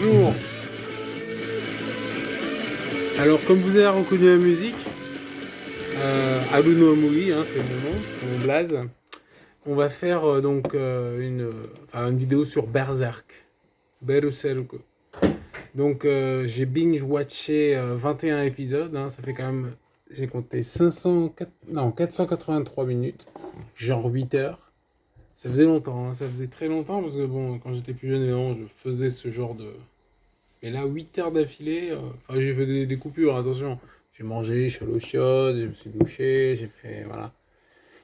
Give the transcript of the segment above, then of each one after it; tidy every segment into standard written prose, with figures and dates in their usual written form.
bonjour. Alors, comme vous avez reconnu la musique, Haruno Omuri, c'est mon nom, c'est mon blaze. On va faire une vidéo sur Berserk. Berserk. Donc, j'ai binge-watché 21 épisodes. Ça fait quand même, j'ai compté 483 minutes, genre 8 heures. Ça faisait longtemps, ça faisait très longtemps parce que bon, quand j'étais plus jeune, évidemment, je faisais ce genre de. Mais là, 8 heures d'affilée, j'ai fait des coupures, attention. J'ai mangé, je suis allé aux chiottes, je me suis douché, j'ai fait. Voilà.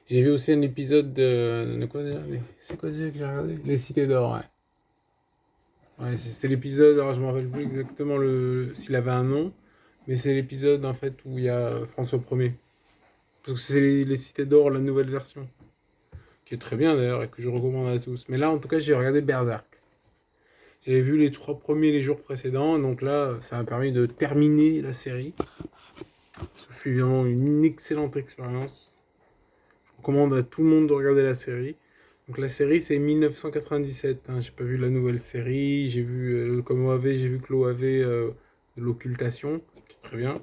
J'ai vu aussi un épisode de quoi déjà c'est quoi déjà que j'ai regardé Les Cités d'Or, ouais. Ouais, c'est l'épisode, alors je me rappelle plus exactement s'il avait un nom, mais c'est l'épisode en fait où il y a François Ier. Parce que c'est les Cités d'Or, la nouvelle version. Qui est très bien d'ailleurs et que je recommande à tous. Mais là, en tout cas, j'ai regardé Berserk. J'avais vu les 3 premiers les jours précédents, donc là, ça m'a permis de terminer la série. Ce fut vraiment une excellente expérience. Je recommande à tout le monde de regarder la série. Donc la série, c'est 1997. J'ai pas vu la nouvelle série. J'ai vu, comme OAV, j'ai vu que l'OAV de l'occultation, qui est très bien.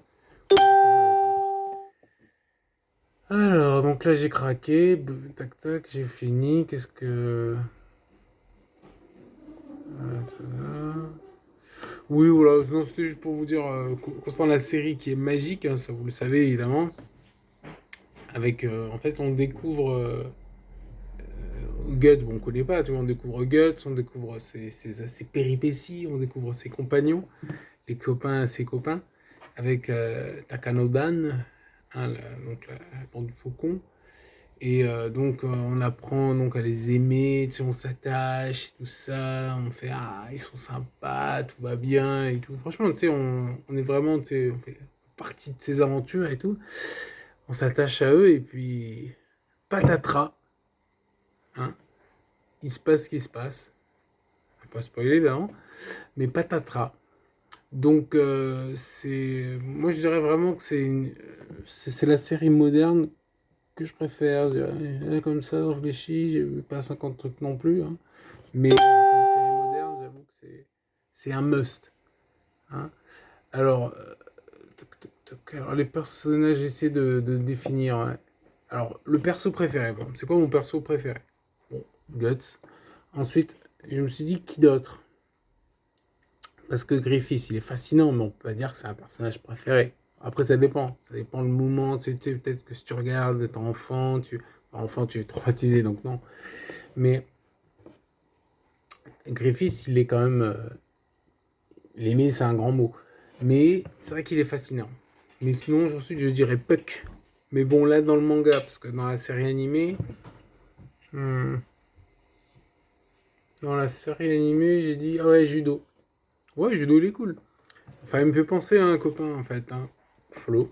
Alors, donc là, j'ai craqué. Tac, tac, j'ai fini. Qu'est-ce que... Oui, voilà, non, c'était juste pour vous dire, concernant la série qui est magique, ça vous le savez évidemment, avec, en fait, on découvre Guts, bon, on connaît pas, tu vois, on découvre Guts, on découvre ses péripéties, on découvre ses compagnons, les copains, ses copains, avec Takanodan, donc la bande du faucon, et donc on apprend donc à les aimer, tu sais, on s'attache, tout ça, on fait ils sont sympas, tout va bien et tout. Franchement, tu sais, on est vraiment, tu sais, on fait partie de ces aventures et tout. On s'attache à eux et puis patatras, hein, il se passe ce qui se passe. On va pas spoiler évidemment, mais patatras. Donc moi je dirais vraiment que c'est la série moderne que je préfère. Je dirais. Comme ça, je réfléchis, j'ai pas 50 trucs non plus. Mais comme série moderne, j'avoue que c'est un must. Hein. Alors, alors, les personnages, j'essaie de définir. Ouais. Alors, le perso préféré, bon, c'est quoi mon perso préféré? Bon, Guts. Ensuite, je me suis dit qui d'autre? Parce que Griffiths, il est fascinant, mais on peut pas dire que c'est un personnage préféré. Après, ça dépend. Ça dépend le moment. Tu sais, peut-être que si tu regardes, t'es enfant, tu es traumatisé, donc non. Mais Griffiths, il est quand même. L'aimer, c'est un grand mot. Mais c'est vrai qu'il est fascinant. Mais sinon, ensuite, je dirais Puck. Mais bon, là, dans le manga, parce que dans la série animée. Dans la série animée, j'ai dit. Ah ouais, Judo. Ouais, Judo, il est cool. Enfin, il me fait penser à un copain, en fait, Flo.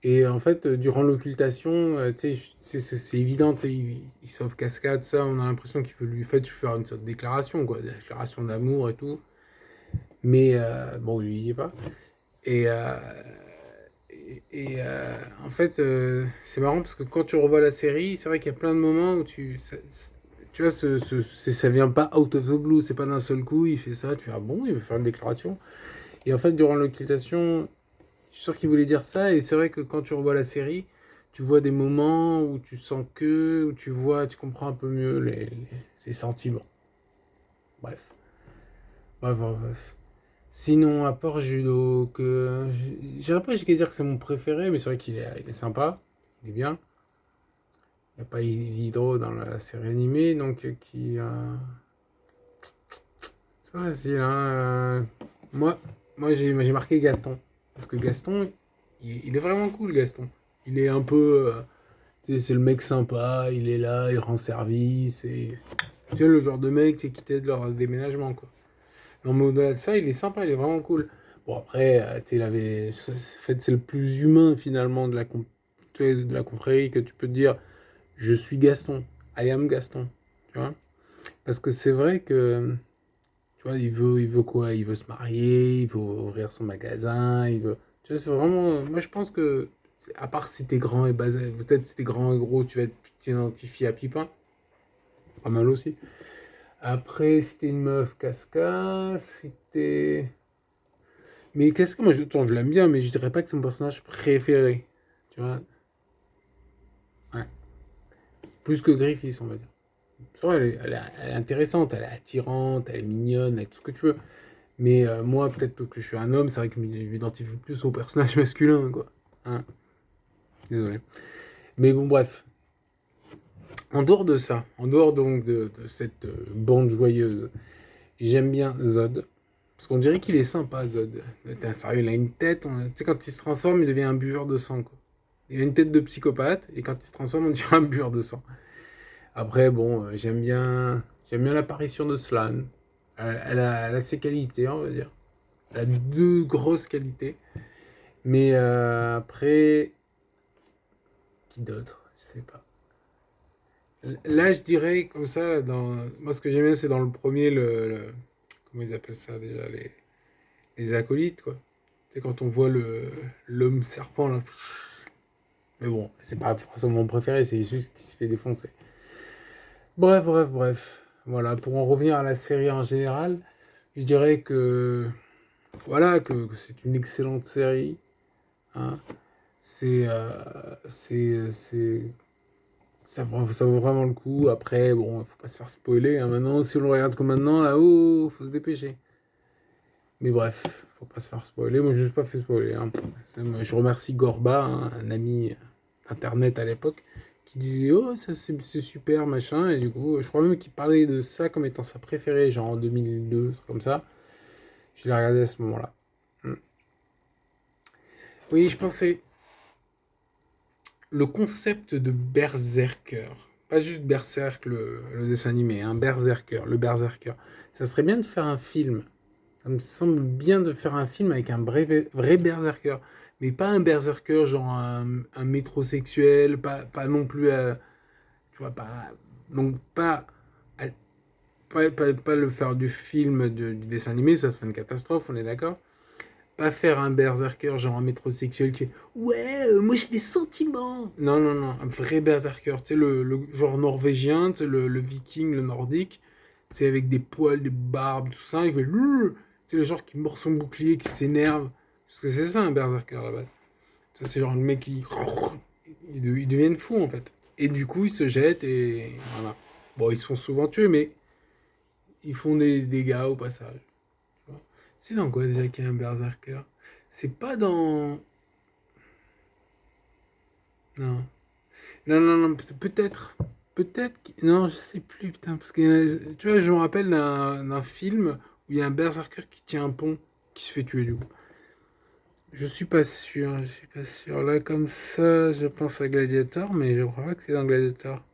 Et en fait, durant l'occultation, tu sais, c'est évident, tu sais, il sauve Cascade, ça, on a l'impression qu'il veut lui faire une sorte de déclaration, quoi, de déclaration d'amour et tout. Mais bon, lui, il y est pas. Et, en fait, c'est marrant parce que quand tu revois la série, c'est vrai qu'il y a plein de moments où tu vois, ça vient pas out of the blue, c'est pas d'un seul coup, il fait ça, tu vois, bon, il veut faire une déclaration. Et en fait, durant l'occultation, je suis sûr qu'il voulait dire ça, et c'est vrai que quand tu revois la série, tu vois des moments où tu sens où tu comprends un peu mieux ses sentiments. Bref. Bref. Sinon, à part Judo, j'irais pas jusqu'à dire que c'est mon préféré, mais c'est vrai il est sympa, il est bien. Il n'y a pas Isidro dans la série animée, donc c'est pas facile, hein. Moi, j'ai marqué Gaston. Parce que Gaston, il est vraiment cool, Gaston. Il est un peu. Tu sais, c'est le mec sympa, il est là, il rend service. Et... Tu sais, le genre de mec qui t'aide leur déménagement, quoi. Non, mais au-delà de ça, il est sympa, il est vraiment cool. Bon, après, tu sais, c'est le plus humain, finalement, tu sais, de la confrérie que tu peux te dire je suis Gaston, I am Gaston. Tu vois? Parce que c'est vrai que. Tu vois, il veut quoi? Il veut se marier, il veut ouvrir son magasin, il veut. Tu vois, c'est vraiment. Moi, je pense que, à part si t'es grand et basé, peut-être si t'es grand et gros, tu vas t'identifier à Pipin. Pas mal aussi. Après, c'était une meuf Casca, c'était... Mais Casca, moi, attends, je l'aime bien, mais je dirais pas que c'est mon personnage préféré. Tu vois? Ouais. Plus que Griffiths, on va dire. C'est vrai, elle est intéressante, elle est attirante, elle est mignonne, elle est tout ce que tu veux. Mais moi, peut-être que je suis un homme, c'est vrai que je m'identifie plus au personnage masculin, quoi. Hein. Désolé. Mais bon, bref. En dehors de ça, en dehors donc de cette bande joyeuse, j'aime bien Zod. Parce qu'on dirait qu'il est sympa, Zod. T'es sérieux, il a une tête. Tu sais, quand il se transforme, il devient un buveur de sang, quoi. Il a une tête de psychopathe, et quand il se transforme, on dirait un buveur de sang. Après, bon, j'aime bien l'apparition de Slan. Elle a ses qualités, on va dire. Elle a deux grosses qualités. Mais après, qui d'autre? Je sais pas. Là, je dirais comme ça, moi ce que j'aime bien, c'est dans le premier, comment ils appellent ça déjà, les acolytes, quoi. C'est quand on voit l'homme serpent, là. Mais bon, c'est pas forcément mon préféré, c'est juste qu'il se fait défoncer. Bref, bref, bref. Voilà, pour en revenir à la série en général, je dirais que, voilà, que c'est une excellente série. Hein. C'est, ça vaut vraiment le coup. Après, bon, faut pas se faire spoiler. Hein. Maintenant, si on le regarde comme maintenant, là-haut, faut se dépêcher. Mais bref, faut pas se faire spoiler. Moi, je ne suis pas fait spoiler. Hein. Je remercie Gorba, hein, un ami internet à l'époque, qui disait oh, ça c'est super, machin. Et du coup, je crois même qu'il parlait de ça comme étant sa préférée, genre en 2002, comme ça. Je l'ai regardé à ce moment-là. Hmm. Oui, je pensais. Le concept de Berserker, pas juste Berserk le dessin animé, hein, Berserker, le Berserker, ça serait bien de faire un film. Ça me semble bien de faire un film avec un vrai Berserker. Mais pas un Berserker genre un métrosexuel, pas non plus, tu vois, donc pas le faire du film, du dessin animé, ça serait une catastrophe, on est d'accord. Pas faire un berserker, genre un métrosexuel qui est ouais, moi j'ai des sentiments. Non, non, non, un vrai berserker, tu sais, le genre norvégien, tu sais, le viking, le nordique, tu sais, avec des poils, des barbes, tout ça, il fait tu sais, le genre qui mord son bouclier, qui s'énerve. Parce que c'est ça un berserker là-bas. Ça, c'est genre le mec qui. Ils deviennent fous en fait. Et du coup, ils se jettent et voilà. Bon, ils se font souvent tuer, mais ils font des dégâts au passage. Tu vois. C'est dans quoi déjà qu'il y a un berserker? C'est pas dans. Non. Non, non, non, peut-être. Peut-être. Non, je sais plus, putain. Parce que, tu vois, je me rappelle d'un film où il y a un berserker qui tient un pont, qui se fait tuer du coup. Je suis pas sûr, je suis pas sûr. Là, comme ça, je pense à Gladiator, mais je crois pas que c'est dans Gladiator.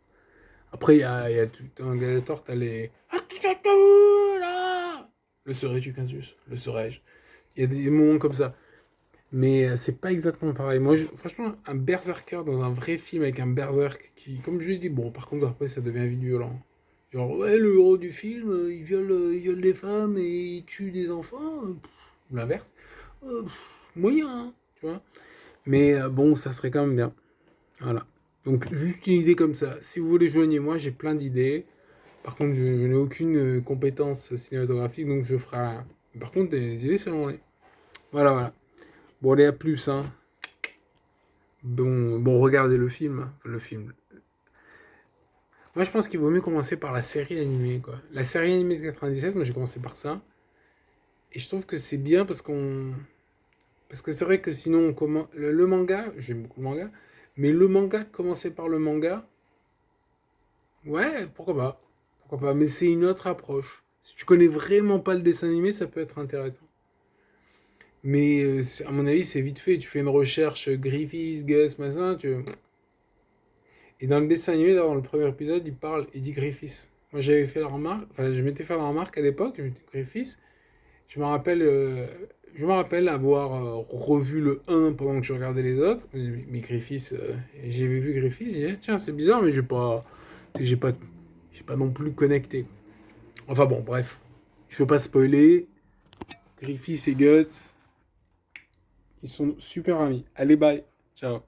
Après, il y a tout dans Gladiator, t'as les. Le serais-tu, Cassius? Le serais-je? Il y a des moments comme ça. Mais c'est pas exactement pareil. Moi, franchement, un berserker dans un vrai film avec un berserk qui, comme je l'ai dit, bon, par contre, après, ça devient vite violent. Genre, ouais, le héros du film, il viole des femmes et il tue des enfants. Ou l'inverse. Moyen, hein, tu vois. Mais bon, ça serait quand même bien. Voilà. Donc, juste une idée comme ça. Si vous voulez, joignez-moi, j'ai plein d'idées. Par contre, je n'ai aucune compétence cinématographique, donc je ferai rien. Par contre, des idées, c'est bon. Voilà, voilà. Bon, allez, à plus, hein. Bon, regardez le film. Hein. Le film. Moi, je pense qu'il vaut mieux commencer par la série animée, quoi. La série animée de 97, moi, j'ai commencé par ça. Et je trouve que c'est bien parce qu'on... Parce que c'est vrai que sinon, on commence... Le manga, j'aime beaucoup le manga, mais le manga, commencer par le manga, ouais, pourquoi pas. Pourquoi pas, mais c'est une autre approche. Si tu connais vraiment pas le dessin animé, ça peut être intéressant. Mais à mon avis, c'est vite fait. Tu fais une recherche Griffiths, Gus, machin, Et dans le dessin animé, dans le premier épisode, il dit Griffiths. Moi, j'avais fait la remarque, enfin, je m'étais fait la remarque à l'époque, je m'étais dit Griffiths. Je me rappelle, euh, je me rappelle avoir revu le 1 pendant que je regardais les autres. Mais Griffiths, j'avais vu Griffiths, j'ai dit, tiens, c'est bizarre, mais j'ai pas, j'ai pas non plus connecté. Enfin bon, bref. Je veux pas spoiler. Griffiths et Guts, ils sont super amis. Allez, bye. Ciao.